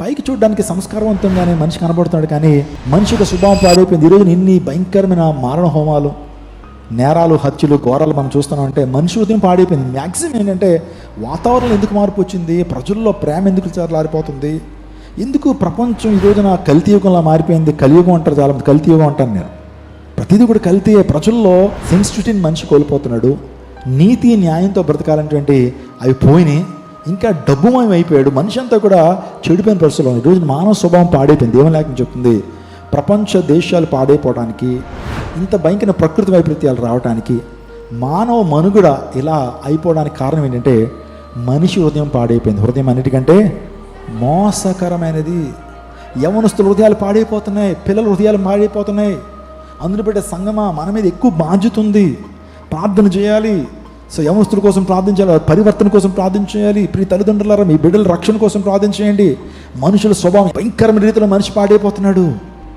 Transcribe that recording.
పైకి చూడడానికి సంస్కారవంతంగానే మనిషి కనబడుతున్నాడు, కానీ మనిషి యొక్క స్వభావం పాడైపోయింది. ఈరోజు ఇన్ని భయంకరమైన మారణ హోమాలు, నేరాలు, హత్యలు, ఘోరాలు మనం చూస్తున్నామంటే మనిషి హృదయం పాడైపోయింది. మ్యాక్సిమం ఏంటంటే వాతావరణం ఎందుకు మార్పు వచ్చింది, ప్రజల్లో ప్రేమ ఎందుకు చల్లారిపోతుంది, ఎందుకు ప్రపంచం ఈ రోజున కల్తీ యుగంలా మారిపోయింది. కలియుగం అంటారు చాలామంది, కల్తీ యుగం అంటాను నేను. ప్రతిదీ కూడా కల్తీ. ప్రజల్లో సెన్సిటివిటీని మనిషి కోల్పోతున్నాడు. నీతి న్యాయంతో బ్రతకాలంటే అవి పోయినాయి. ఇంకా డబ్బుమయం అయిపోయాడు. మనిషి అంతా కూడా చెడిపోయిన పరిస్థితుల్లో ఉంది. ఈరోజు మానవ స్వభావం పాడైపోయింది. దేవుని లేఖనం చెప్తుంది, ప్రపంచ దేశాలు పాడైపోవడానికి, ఇంత భయంకర ప్రకృతి వైపరీత్యాలు రావడానికి, మానవ మనుగడ ఇలా అయిపోవడానికి కారణం ఏంటంటే మనిషి హృదయం పాడైపోయింది. హృదయం అన్నిటికంటే మోసకరమైనది. యవనస్తుల హృదయాలు పాడైపోతున్నాయి, పిల్లల హృదయాలు పాడైపోతున్నాయి. అందులో పెట్టే సంగమా, మన మీద ఎక్కువ బాధ్యత ఉంది. ప్రార్థన చేయాలి. సో యవనస్తుల కోసం ప్రార్థన చేయాలి, పరివర్తన కోసం ప్రార్థన చేయాలి. ప్రియ తల్లిదండ్రులారా, మీ బిడ్డల రక్షణ కోసం ప్రార్థన చేయండి. మనుషుల స్వభావం భయంకరమైన రీతిలో మనిషి పాడైపోతున్నాడు.